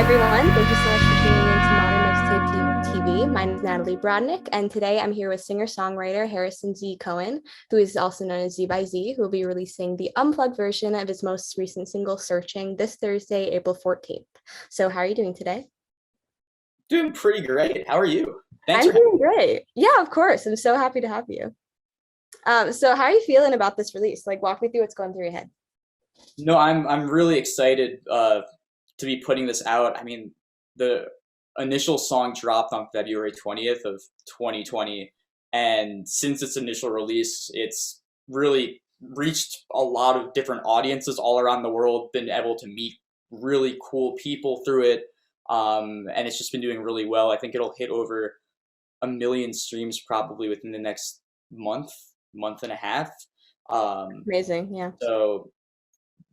everyone. Thank you so much for tuning in to Modern Mixtape TV. My name is Natalie Brodnick, and today I'm here with singer-songwriter Harrison Z. Cohen, who is also known as Z by Z, who will be releasing the unplugged version of his most recent single, Searching, this Thursday, April 14th. So how are you doing today? Doing pretty great. How are you? Thanks I'm for having doing great. Yeah, of course. I'm so happy to have you. So how are you feeling about this release? Like, walk me through what's going through your head. me. No, I'm really excited to be putting this out. I mean, the initial song dropped on February 20th of 2020, and since its initial release, it's really reached a lot of different audiences all around the world, been able to meet really cool people through it, and it's just been doing really well. I think it'll hit over 1 million streams probably within the next month, month and a half. Um, Amazing. Yeah. so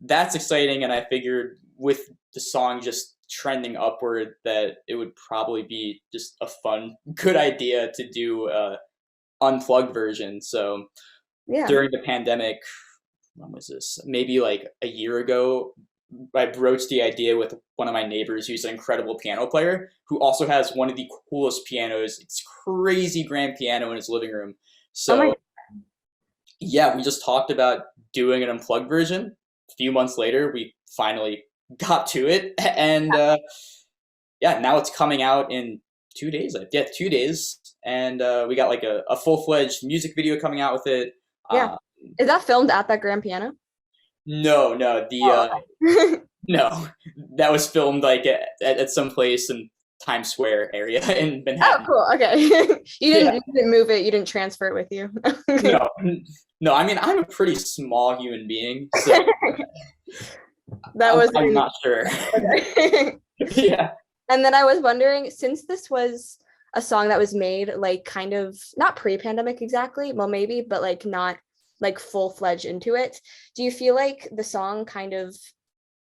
that's exciting, and I figured with the song just trending upward that it would probably be just a fun, good idea to do a unplugged version. So Yeah. during the pandemic, when was this? Maybe like a year ago, I broached the idea with one of my neighbors who's an incredible piano player who also has one of the coolest pianos. It's crazy grand piano in his living room. Oh my. So yeah, we just talked about doing an unplugged version. A few months later, we finally got to it, and yeah, now it's coming out in 2 days. Yeah, 2 days, and we got like a full fledged music video coming out with it. Yeah. Uh, Is that filmed at that grand piano? no, no, Oh, okay. no, that was filmed like at some place in Times Square area in Oh, Manhattan. cool. Okay. Yeah, You didn't move it, you didn't transfer it with you. Okay. no, no. I mean, I'm a pretty small human being, so That I'm was I'm really not sure. okay. Yeah. And then I was wondering, since this was a song that was made like kind of not pre-pandemic exactly, well maybe, but like not like full-fledged into it, do you feel like the song kind of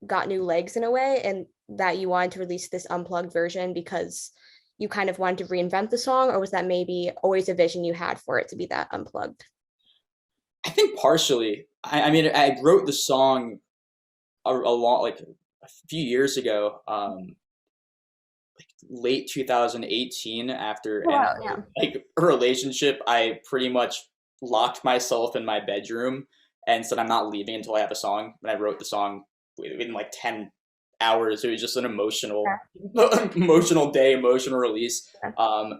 got new legs in a way and that you wanted to release this unplugged version because you kind of wanted to reinvent the song, or was that maybe always a vision you had for it to be that unplugged? I think partially. I mean, I wrote the song a lot, like a few years ago, late 2018, after Oh, ending wow, yeah. like a relationship. I pretty much locked myself in my bedroom and said I'm not leaving until I have a song. And I wrote the song within like 10 hours. It was just an emotional, emotional day, emotional release. Yeah.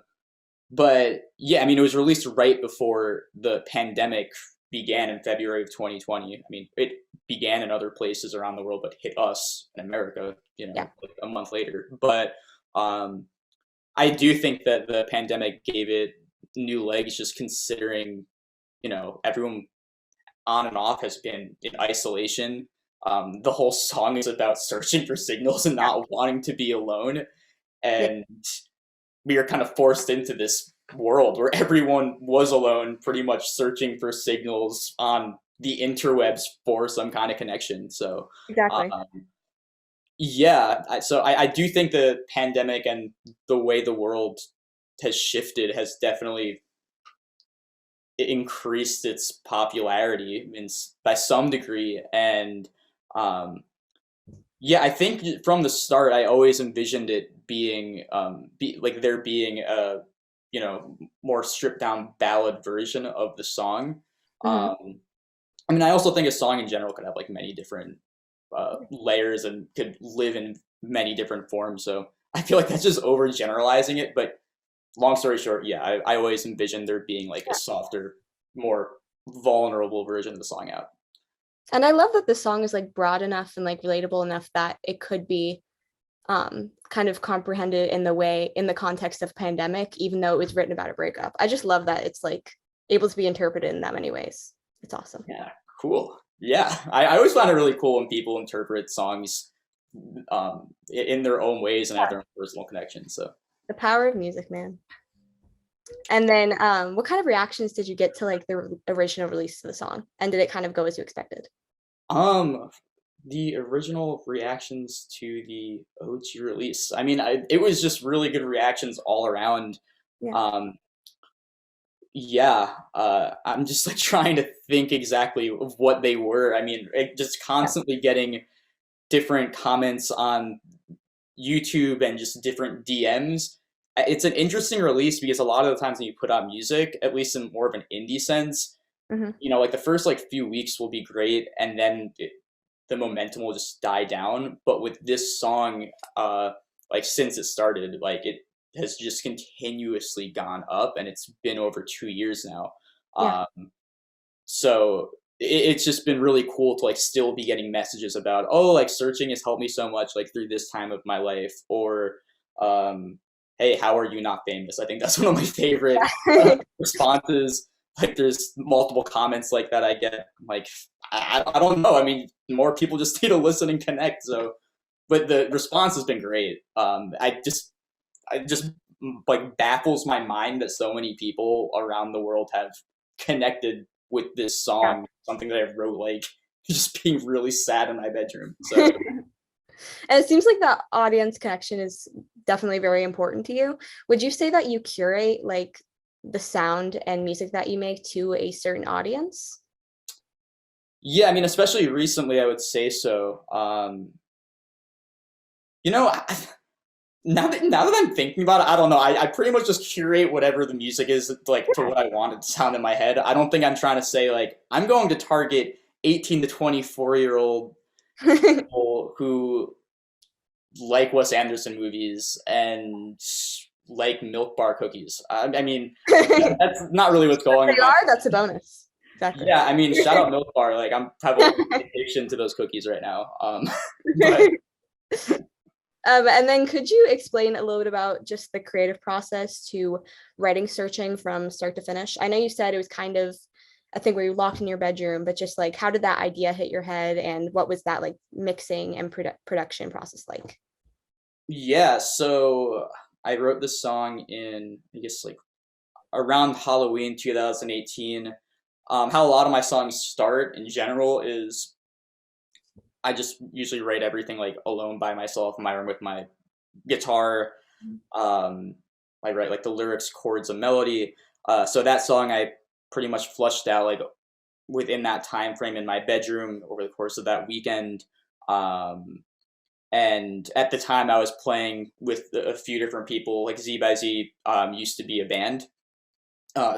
But yeah, I mean, it was released right before the pandemic began in February of 2020. I mean, it began in other places around the world, but hit us in America, Yeah. like a month later. But um, I do think that the pandemic gave it new legs, just considering, everyone on and off has been in isolation. The whole song is about searching for signals and not wanting to be alone. Yeah. And we are kind of forced into this world where everyone was alone, pretty much searching for signals on the interwebs for some kind of connection. So, Exactly. um, yeah, I do think the pandemic and the way the world has shifted has definitely increased its popularity by some degree. And um, yeah, I think from the start, I always envisioned it being like there being a more stripped down ballad version of the song. Hmm. Um, I mean, I also think a song in general could have like many different layers and could live in many different forms. So I feel like that's just overgeneralizing it. But long story short, yeah, I always envisioned there being like a softer, more vulnerable version of the song out. And I love that the song is like broad enough and like relatable enough that it could be kind of comprehended in the way in the context of pandemic, even though it was written about a breakup. I just love that it's like able to be interpreted in that many ways. It's awesome. Yeah, cool. Yeah, I always find it really cool when people interpret songs in their own ways and have Yeah. their own personal connections. So, The power of music, man. And then what kind of reactions did you get to like the original release of the song? And did it kind of go as you expected? um, the original reactions to the OG release. I mean, it was just really good reactions all around. Yeah. Um, yeah, I'm just like trying to think exactly of what they were. I mean, just Yeah. constantly getting different comments on YouTube and just different DMs. It's an interesting release because a lot of the times when you put out music, at least in more of an indie sense, Hmm. like the first like few weeks will be great, and then the momentum will just die down. But with this song, like since it started, like it has just continuously gone up, and it's been over 2 years now. Yeah. So it's just been really cool to like still be getting messages about, oh, like searching has helped me so much like through this time of my life, or um hey, how are you not famous? I think that's one of my favorite responses. Like there's multiple comments like that I get. Like I don't know, I mean, more people just need to listen and connect. So but the response has been great. I just like baffles my mind that so many people around the world have connected with this Yeah. song, something that I wrote like just being really sad in my bedroom. So And it seems like the audience connection is definitely very important to you. Would you say that you curate like the sound and music that you make to a certain audience? yeah, I mean, especially recently, I would say so. You know, now that I'm thinking about it, I don't know. I pretty much just curate whatever the music is like to what I want it to sound in my head. I don't think I'm trying to say like I'm going to target 18 to 24-year-old people who like Wes Anderson movies and like Milk Bar cookies. I mean, They that's not really what's going on. are, that's a bonus. Exactly. Yeah, I mean, shout out Milk Bar. Like I'm have like addiction to those cookies right now. But And then could you explain a little bit about just the creative process to writing Searching from start to finish? I know you said it was kind of a thing where you locked in your bedroom, but just like how did that idea hit your head and what was that like mixing and production process like? yeah, so I wrote this song in I guess like around Halloween 2018. How a lot of my songs start in general is I just usually write everything like alone by myself in my room with my guitar. Um, I write like the lyrics, chords, and melody. So that song I pretty much flushed out like within that time frame in my bedroom over the course of that weekend. Um, and at the time, I was playing with a few different people. Like Z by Z used to be a band,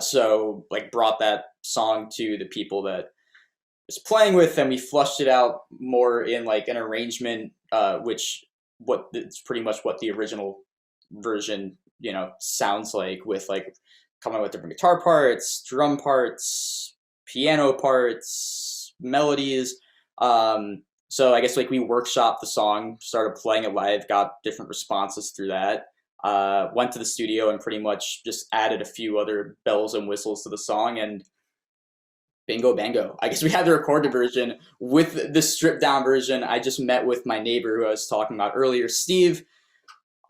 so like brought that song to the people that was playing with, and we flushed it out more in like an arrangement, which what it's pretty much what the original version sounds like, with like coming up with different guitar parts, drum parts, piano parts, melodies. So I guess like we workshopped the song, started playing it live, got different responses through that. Went to the studio and pretty much just added a few other bells and whistles to the song, and bingo bango. I guess we had the recorded version. With the stripped down version, I just met with my neighbor who I was talking about earlier, Steve.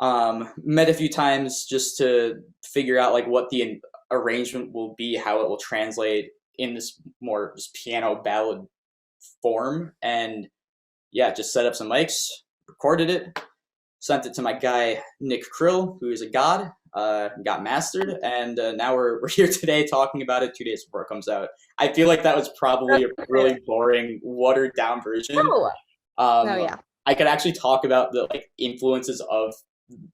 Met a few times just to figure out like what the arrangement will be, how it will translate in this more just piano ballad form, and yeah, just set up some mics, recorded it, sent it to my guy Nick Krill, who is a god. Got mastered, and now we're here today talking about it 2 days before it comes out. I feel like that was probably a really boring, watered down version. Oh, no, Um, yeah. I could actually talk about the like influences of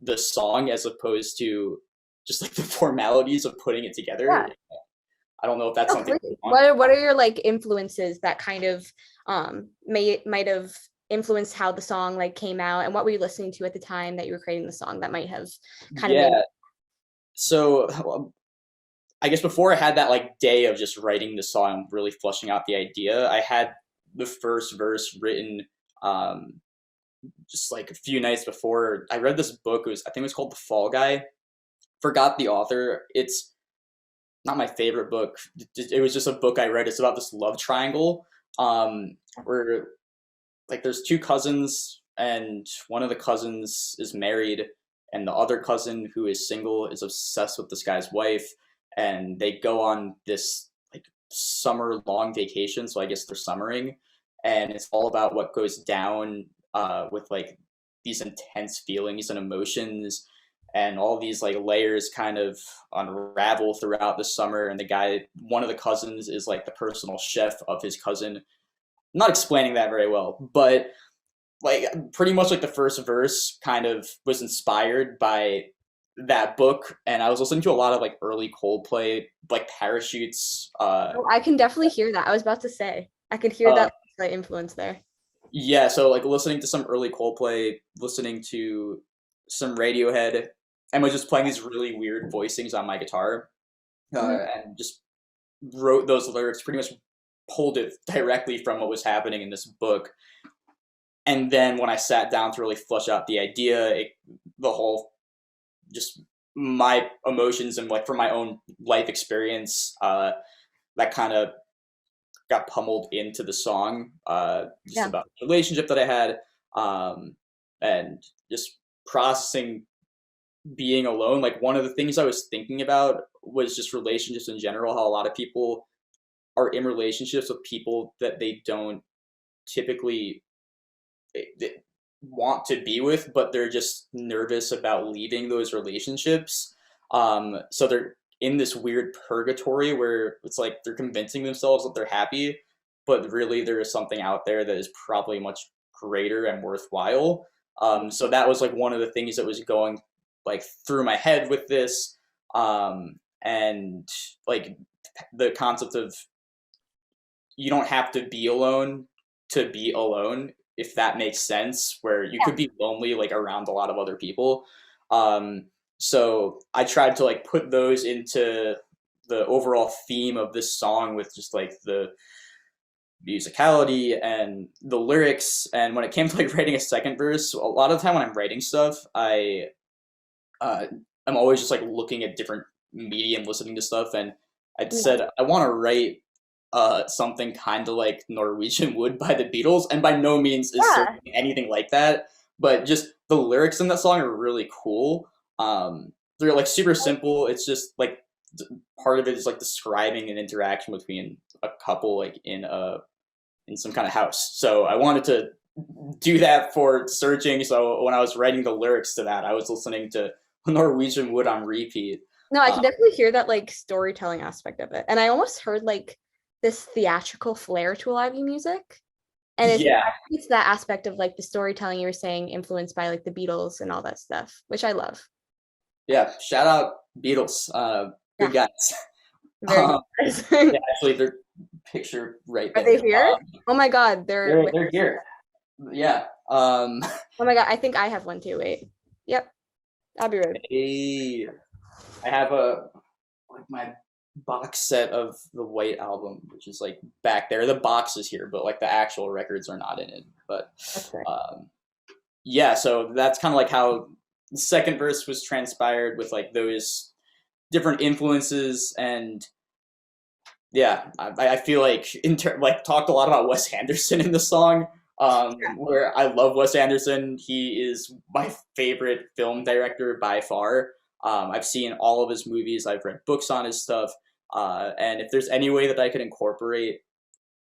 the song as opposed to just like the formalities of putting it together. Yeah. I don't know if that's Oh, something please. What are your like influences that kind of might have influenced how the song like came out, and what were you listening to at the time that you were creating the song that might have kind of made Yeah. So I guess before I had that like day of just writing the song, really flushing out the idea, I had the first verse written just like a few nights before. I read this book. I think it was called The Fall Guy. Forgot the author. It's not my favorite book. It was just a book I read. It's about this love triangle, where like there's two cousins, and one of the cousins is married, and the other cousin who is single is obsessed with this guy's wife, and they go on this like summer long vacation. So I guess they're summering, and it's all about what goes down with like these intense feelings and emotions, and all these like layers kind of unravel throughout the summer. And the guy, one of the cousins, is like the personal chef of his cousin. I'm not explaining that very well, but like pretty much like the first verse kind of was inspired by that book, and I was listening to a lot of like early Coldplay, like Parachutes. Oh, I can definitely hear that. I was about to say I could hear Uh, that slight influence there. yeah, so like listening to some early Coldplay, listening to some Radiohead, and was just playing these really weird voicings on my guitar, Mhm. and just wrote those lyrics. Pretty much pulled it directly from what was happening in this book. And then when I sat down to really flush out the idea, the whole just my emotions and like from my own life experience, that kind of got pummeled into the song, just Yeah. about the relationship that I had, um, and just processing being alone. Like one of the things I was thinking about was just relationships in general. How a lot of people are in relationships with people that they don't typically want to be with, but they're just nervous about leaving those relationships. So they're in this weird purgatory where it's like they're convincing themselves that they're happy, but really there is something out there that is probably much greater and worthwhile. So that was like one of the things that was going like through my head with this, and like the concept of you don't have to be alone to be alone, if that makes sense, where you could be lonely like around a lot of other people. um so I tried to like put those into the overall theme of this song with just like the musicality and the lyrics. And when it came to like writing a second verse, a lot of the time when I'm writing stuff, uh I'm always just like looking at different medium, listening to stuff, and I'd Yeah. said I want to write something kind of like Norwegian Wood by the Beatles, and by no means is Yeah. certainly anything like that, but just the lyrics in that song are really cool. They're like super simple. It's just like part of it is like describing an interaction between a couple like in some kind of house. So I wanted to do that for searching. So when I was writing the lyrics to that, I was listening to Norwegian Wood on repeat. No, I Uh, can definitely hear that like storytelling aspect of it. And I almost heard like this theatrical flair to a lot of your music. And yeah, it's that aspect of like the storytelling you were saying, influenced by like the Beatles and all that stuff, which I love. yeah. Shout out Beatles. Good Yeah, guys. very Um, good. yeah, actually, their picture right Are they there. here? Oh my God, they're wait. They're here. Yeah. Oh my God, I think I have one too. Wait. Yep, Abbey Road. Hey, I have a like my box set of the White Album, which is like back there. The box is here, but like the actual records are not in it. But That's right. um, yeah, so that's kind of like how the second verse was transpired with like those different influences. And yeah, I feel like like talked a lot about Wes Anderson in the song, where I love Wes Anderson. He is my favorite film director by far. I've seen all of his movies. I've read books on his stuff, and if there's any way that I could incorporate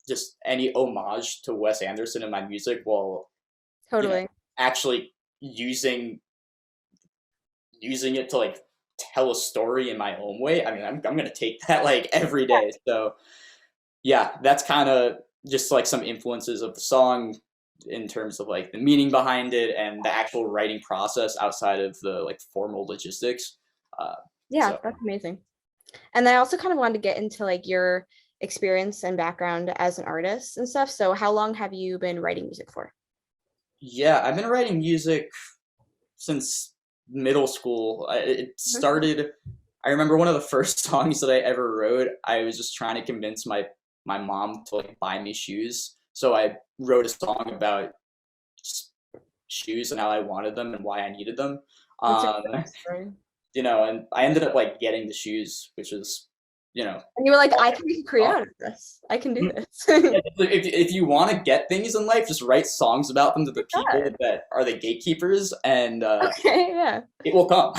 just any homage to Wes Anderson in my music, while you know Totally. actually using it to like tell a story in my own way, I mean, I'm gonna take that like every day. So yeah, that's kind of just like some influences of the song in terms of like the meaning behind it and the actual writing process outside of the like formal logistics. Uh, Yeah, so that's amazing. And then I also kind of wanted to get into like your experience and background as an artist and stuff. So how long have you been writing music for? yeah, I've been writing music since middle school. It Mhm. started. I remember one of the first songs that I ever wrote. I was just trying to convince my mom to like buy me shoes. So I wrote a song about shoes and how I wanted them and why I needed them. That's a Um, great story. and I ended up like getting the shoes, which is, you know, And you were like, I can make a career out of this. I can do this. yeah, if you want to get things in life, just write songs about them to the people God. that are the gatekeepers, and Okay, yeah. it will come.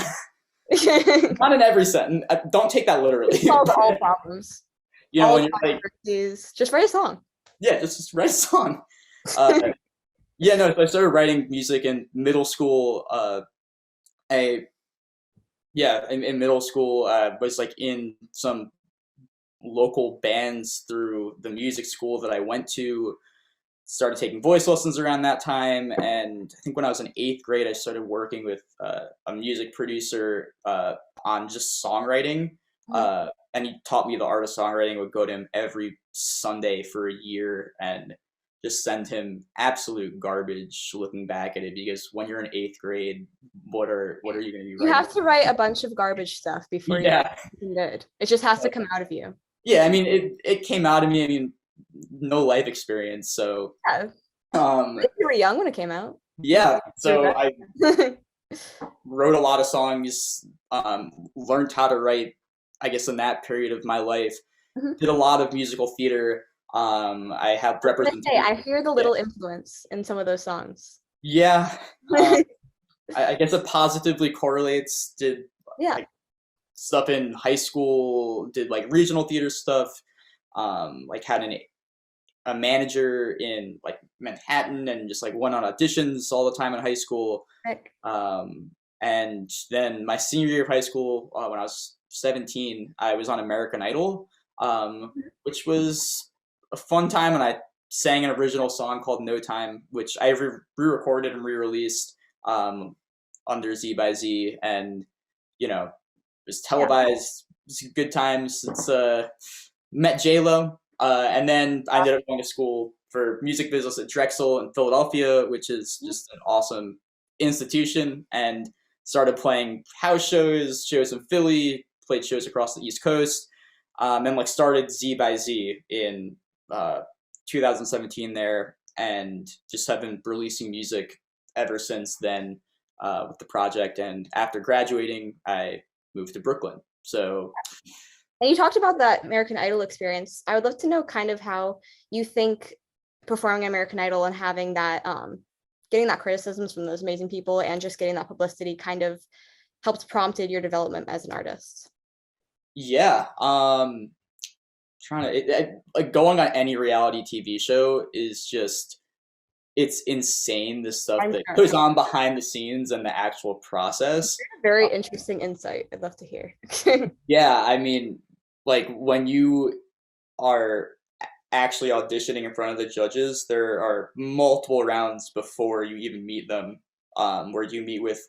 Not in every sentence. Don't take that literally. Solve But, all problems, you know, all when you're like, controversies. Just write a song. yeah, just write a song. Uh, yeah, no. So I started writing music in middle school. I yeah, in middle school, was like in some local bands through the music school that I went to. started taking voice lessons around that time, and I think when I was in eighth grade, I started working with a music producer on just songwriting. Mhm. And he taught me the art of songwriting. I would go to him every Sunday for a year and just send him absolute garbage looking back at it, because when you're in eighth grade, what are you going to be You writing? have to write a bunch of garbage stuff before you write Yeah. something good. It just has to come out of you. Yeah, I mean it came out of me. I mean, no life experience, so Yeah. um You were young when it came out. You yeah, so regret I it. wrote a lot of songs, learned how to write, I guess, in that period of my life. Mhm. Did a lot of musical theater. I have I was gonna say, representation. I hear the Yeah, little influence in some of those songs. yeah. I guess it positively correlates. Did Yeah. like stuff in high school. Did like regional theater stuff. Like had a manager in like Manhattan, and just like went on auditions all the time in high school. Heck. Um, and then my senior year of high school, when I was 17, I was on American Idol, which was a fun time. And I sang an original song called No Time, which I re-recorded and re-released um, under Z by Z. And, it was Yeah. televised. It was good times. Met J-Lo. And then I ended up going to school for music business at Drexel in Philadelphia, which is just an awesome institution, and started playing house shows in Philly, played shows across the East Coast, and like started Z by Z in uh, 2017 there, and just have been releasing music ever since then with the project. And after graduating, I moved to Brooklyn. So And you talked about that American Idol experience. I would love to know kind of how you think performing American Idol and having that getting that criticisms from those amazing people and just getting that publicity kind of helped prompted your development as an artist. yeah, trying to like going on any reality TV show is just, it's insane, the stuff I'm that sure. goes on behind the scenes and the actual process. Very interesting insight. I'd love to hear. Yeah, I mean, like when you are actually auditioning in front of the judges, there are multiple rounds before you even meet them, where you meet with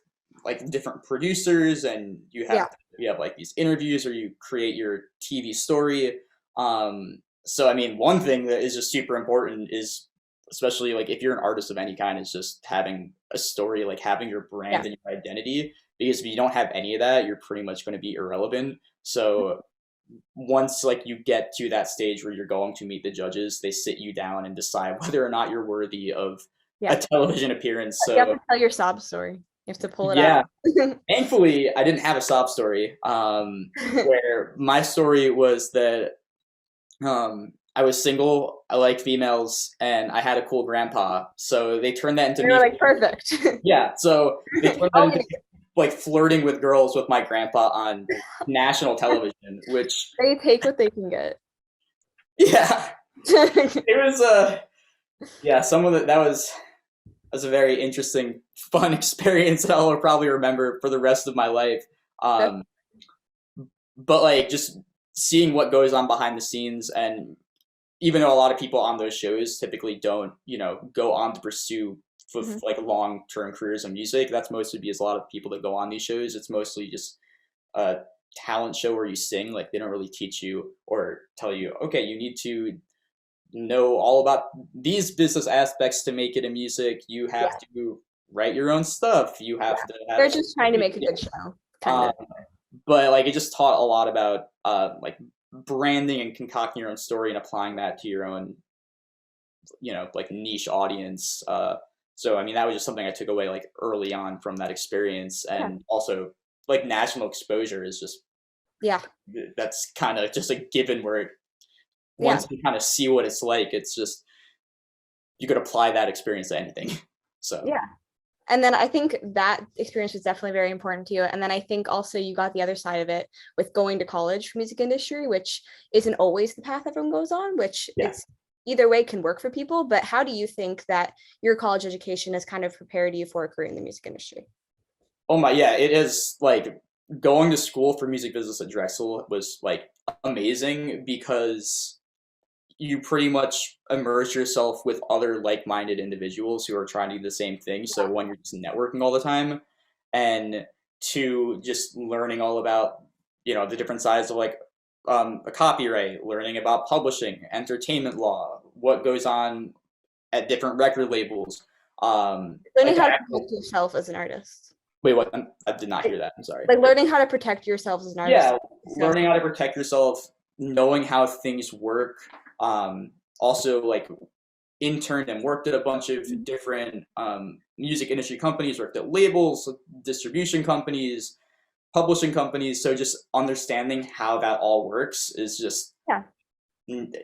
like different producers, and Yeah. you have like these interviews, or you create your TV story. So I mean, one thing that is just super important is, especially like if you're an artist of any kind, is just having a story, like having your Yeah. brand and your identity. Because if you don't have any of that, you're pretty much going to be irrelevant. So once like you get to that stage where you're going to meet the judges, they sit you down and decide whether or not you're worthy of a Yeah. television appearance. You have So to tell your sob story. You have to pull it out. yeah, thankfully I didn't have a sob story. Where my story was that I was single, I liked females, and I had a cool grandpa. So they turned that into They were me. like perfect. Yeah, so they turned that Oh, into like flirting with girls with my grandpa on national television, which they take what they can get. yeah, it was yeah, some of the that was a very interesting, fun experience that I'll probably remember for the rest of my life. That's Um, but like just seeing what goes on behind the scenes, and even though a lot of people on those shows typically don't, go on to pursue with mhm. like long-term careers in music, that's mostly because a lot of people that go on these shows, it's mostly just a talent show where you sing. Like they don't really teach you or tell you, okay, you need to know all about these business aspects to make it in music. You have Yeah. to write your own stuff. You Yeah. have to They're have, just trying to make a good show, kind um, of. but like it just taught a lot about like branding and concocting your own story and applying that to your own, like niche audience. So I mean, that was just something I took away like early on from that experience. Yeah. And also like national exposure is just, Yeah. that's kind of just a given, where Yeah. once you kind of see what it's like, it's just, you could apply that experience to anything. So Yeah. And then I think that experience was definitely very important to you. And then I think also you got the other side of it with going to college for music industry, which isn't always the path everyone goes on, which yeah. it's either way can work for people. But how do you think that your college education has kind of prepared you for a career in the music industry? Oh my, yeah, it is like going to school for music business at Drexel was like amazing, because you pretty much immerse yourself with other like-minded individuals who are trying to do the same thing. So one, you're just networking all the time, and two, just learning all about, the different sides of like a copyright, learning about publishing, entertainment law, what goes on at different record labels. Learning Like the how to actual, protect yourself as an artist. wait, what? I did not Like, hear that. I'm sorry. like learning how to protect yourself as an artist. Yeah, learning how to protect yourself, knowing how things work. Also, like interned and worked at a bunch of different music industry companies, worked at labels, distribution companies, publishing companies. So just understanding how that all works is just Yeah.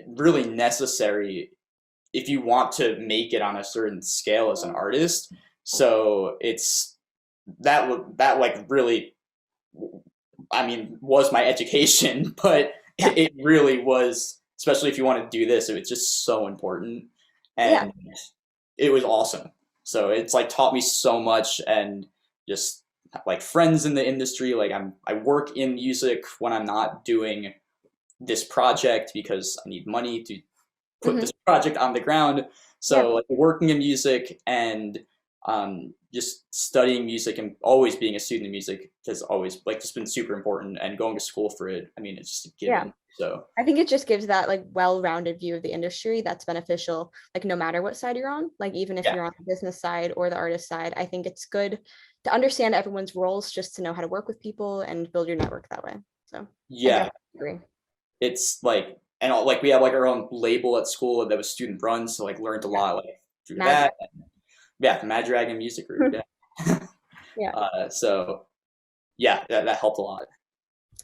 really necessary if you want to make it on a certain scale as an artist. So it's that like really, I mean, was my education, but Yeah. it really was, especially if you want to do this, it was just so important. Yeah. And it was awesome. So it's like taught me so much, and just like friends in the industry. Like I work in music when I'm not doing this project because I need money to put Hmm. this project on the ground. Yeah. So like working in music and just studying music and always being a student of music has always like just been super important, and going to school for it. I mean, it's just a Yeah. given. So I think it just gives that like well-rounded view of the industry that's beneficial, like no matter what side you're on, like even if yeah, you're on the business side or the artist side, I think it's good to understand everyone's roles just to know how to work with people and build your network that way. So I yeah, definitely agree. it's like, and like we have like our own label at school that was student run, so like learned a Yeah. lot like through Magic. that. Yeah, Mad Dragon Music Group. Yeah. Yeah. So yeah, that helped a lot.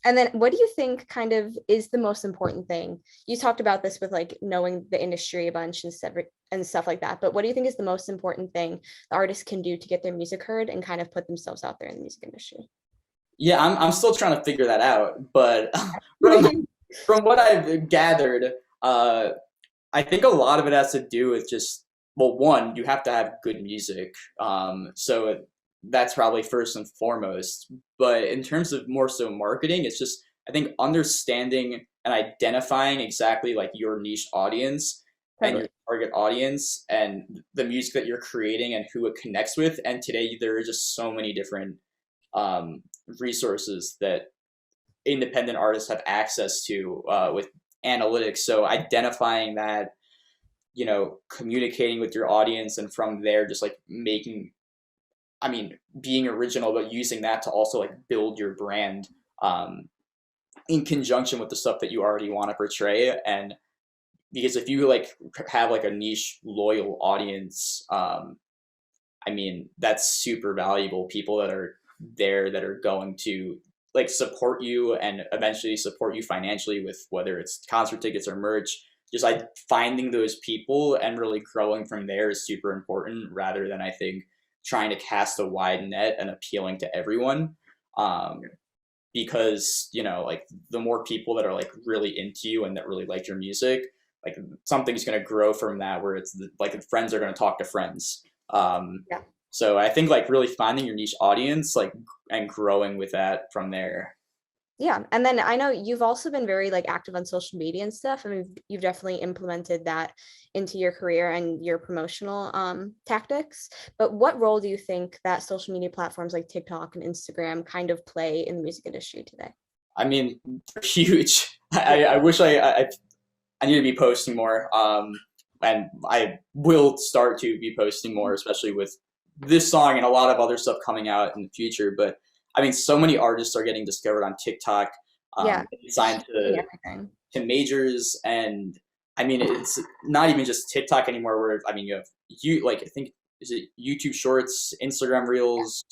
And then what do you think kind of is the most important thing? You talked about this with like knowing the industry a bunch and stuff like that, but what do you think is the most important thing the artists can do to get their music heard and kind of put themselves out there in the music industry? Yeah, I'm still trying to figure that out, but from from what I've gathered, uh, I think a lot of it has to do with just, well, one, you have to have good music. So that's probably first and foremost. But in terms of more so marketing, it's just, I think, understanding and identifying exactly like your niche audience and your Totally. target audience and the music that you're creating and who it connects with. And today there are just so many different um, resources that independent artists have access to with analytics. So identifying that, communicating with your audience, and from there, just like making, I mean, being original, but using that to also like build your brand in conjunction with the stuff that you already want to portray. And because if you like have like a niche loyal audience, I mean, that's super valuable. People that are there that are going to like support you and eventually support you financially with whether it's concert tickets or merch. Just like finding those people and really growing from there is super important, rather than I think trying to cast a wide net and appealing to everyone. Um, because like the more people that are like really into you and that really like your music, like something's going to grow from that, where it's like friends are going to talk to friends. Yeah. So I think like really finding your niche audience, like, and growing with that from there. Yeah. And then I know you've also been very like active on social media and stuff. I mean, you've definitely implemented that into your career and your promotional tactics. But what role do you think that social media platforms like TikTok and Instagram kind of play in the music industry today? I mean, they're huge. Yeah. I wish I need to be posting more. And I will start to be posting more, especially with this song and a lot of other stuff coming out in the future. But I mean, so many artists are getting discovered on TikTok, Yeah. signed Everything. to majors, and I mean, it's not even just TikTok anymore. Where I mean, you have like I think, is it YouTube Shorts, Instagram Reels,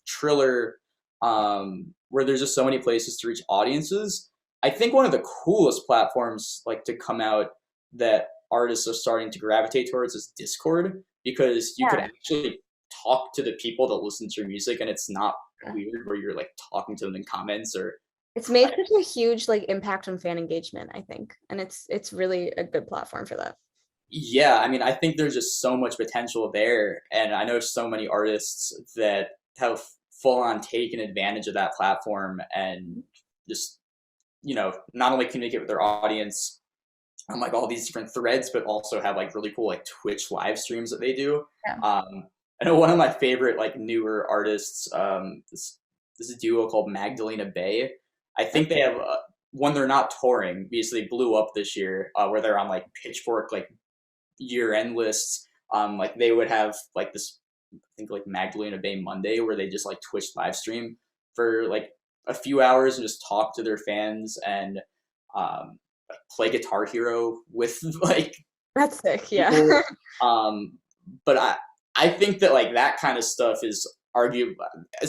Triller, where there's just so many places to reach audiences. I think one of the coolest platforms like to come out that artists are starting to gravitate towards is Discord, because you could Yeah. actually talk to the people that listen to your music, and it's not weird where you're like talking to them in comments or It's made such a huge like impact on fan engagement, I think. And it's really a good platform for that. yeah, I mean, I think there's just so much potential there, and I know so many artists that have full on taken advantage of that platform and just not only communicate with their audience, on like all these different threads, but also have like really cool like Twitch live streams that they do. Yeah. I know one of my favorite like newer artists, this duo called Magdalena Bay. I think they have when they're not touring because they blew up this year, where they're on like Pitchfork like year end lists. Like they would have like this, I think like Magdalena Bay Monday, where they just like Twitch live stream for like a few hours and just talk to their fans and like, play Guitar Hero with like That's sick. Yeah. people. But I think that like that kind of stuff is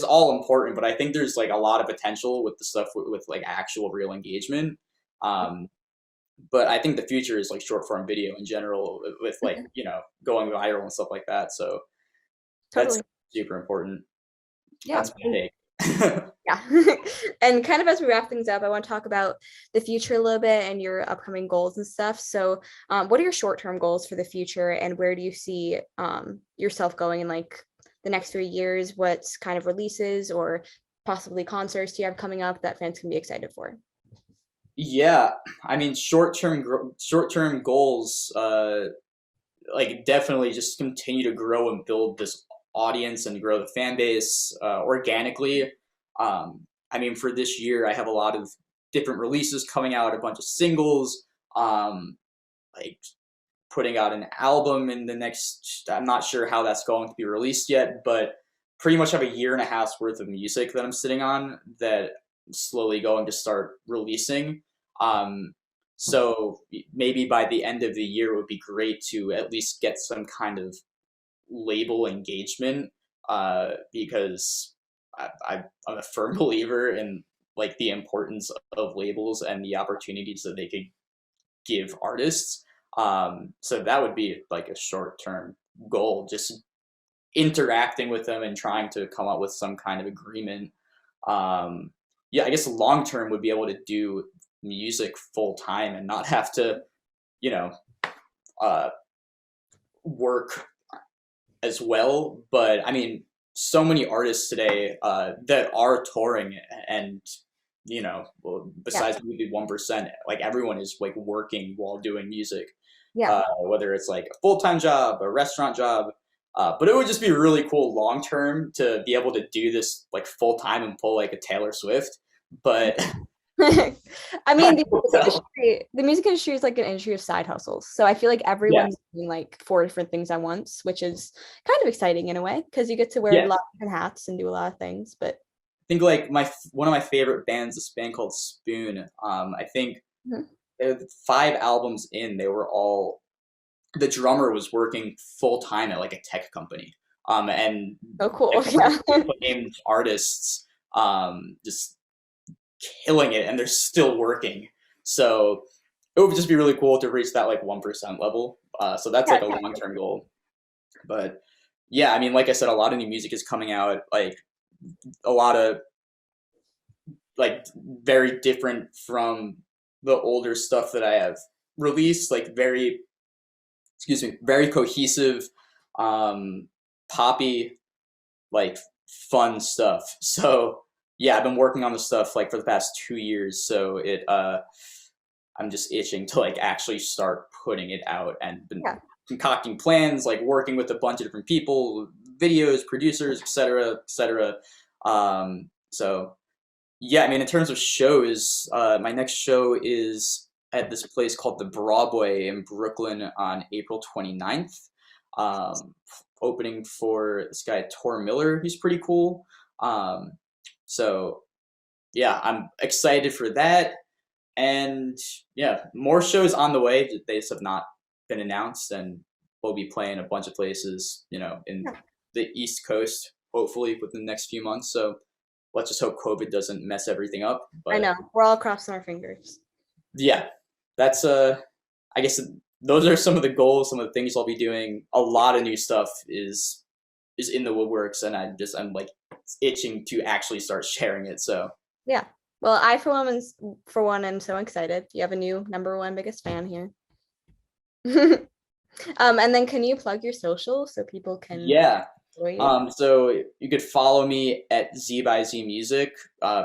all important, but I think there's like a lot of potential with the stuff with like actual real engagement. But I think the future is like short form video in general with like, going viral and stuff like that. So that's Totally. super important. Yeah. That's my take. Yeah. And kind of as we wrap things up, I want to talk about the future a little bit and your upcoming goals and stuff. So what are your short-term goals for the future, and where do you see yourself going in like the next 3 years? What kind of releases or possibly concerts do you have coming up that fans can be excited for? Yeah, I mean, short term goals, like definitely just continue to grow and build this audience and grow the fan base organically. I mean, for this year, I have a lot of different releases coming out, a bunch of singles, like putting out an album in the next. I'm not sure how that's going to be released yet, but pretty much have a year and a half's worth of music that I'm sitting on that I'm slowly going to start releasing. Um, so maybe by the end of the year, it would be great to at least get some kind of label engagement, because I'm a firm believer in like the importance of labels and the opportunities that they could give artists. So that would be like a short term goal, just interacting with them and trying to come up with some kind of agreement. Yeah, I guess long term would be able to do music full time and not have to, you know, uh, work as well. But I mean, so many artists today that are touring and well, Yeah. besides maybe 1%, like everyone is like working while doing music, Yeah. whether it's like a full-time job, a restaurant job. But it would just be really cool long term to be able to do this like full time and pull like a Taylor Swift. But I I mean, don't know. the music industry is like an industry of side hustles. So I feel like Yeah, everyone's doing like four different things at once, which is kind of exciting in a way because you get to wear a yeah. lot of different hats and do a lot of things. But I think like my one of my favorite bands, this band called Spoon. I think Mhm. they had 5 albums in. They were all the drummer was working full time at like a tech company. And So cool. like Yeah. named artists, just killing it, and they're still working. So it would just be really cool to reach that like 1% level. So that's Yeah. like a long term goal. But yeah, I mean, like I said, a lot of new music is coming out. Like a lot of like very different from the older stuff that I have released. Like very, excuse me, very cohesive, um, poppy, like fun stuff. So yeah, I've been working on the stuff like for the past 2 years. So I'm just itching to like actually start putting it out and been Yeah. concocting plans, like working with a bunch of different people, videos, producers, etc., etc. So yeah, I mean, in terms of shows, my next show is at this place called the Broadway in Brooklyn on April 29th. Um, Opening for this guy Tor Miller, who's pretty cool. Um, so yeah, I'm excited for that. And yeah, more shows on the way. They just have not been announced, and we'll be playing a bunch of places, in Yeah. the East Coast, hopefully within the next few months. So let's just hope COVID doesn't mess everything up. I But know. We're all crossing our fingers. yeah, that's I guess those are some of the goals, some of the things I'll be doing. A lot of new stuff is in the woodworks, and I'm like itching to actually start sharing it. So Yeah. Well, I for one am so excited. You have a new number one biggest fan here. And then can you plug your social so people can yeah. Sweet. So you could follow me at Z by Z Music.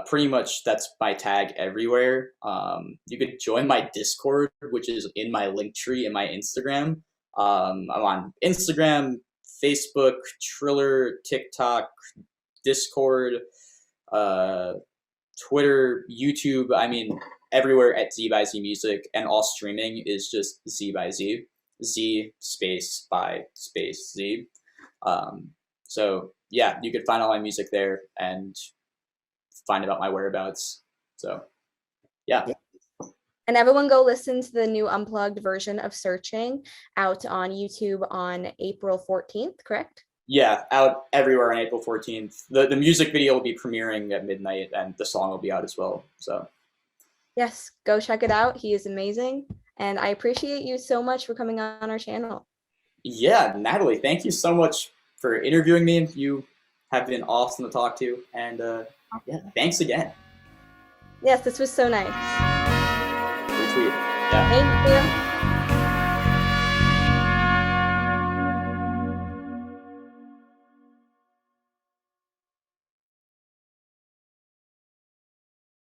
Pretty much that's my tag everywhere. You could join my Discord, which is in my link tree in my Instagram. I'm on Instagram, Facebook, Triller, TikTok, Discord, uh, Twitter, YouTube. I mean, everywhere at Z by Z Music, and all streaming is just Z by Z. Z space by space Z. Um, so yeah, you could find all my music there and find about my whereabouts. So yeah. Yeah. And everyone go listen to the new Unplugged version of Searching out on YouTube on April 14th, correct? Yeah, out everywhere on April 14th. The music video will be premiering at midnight and the song will be out as well. So Yes, go check it out. He is amazing. And I appreciate you so much for coming on our channel. yeah, Natalie, thank you so much for interviewing me. You have been awesome to talk to. And yeah, thanks again. Yes, this was so nice. Retweet. Yeah. Thank you.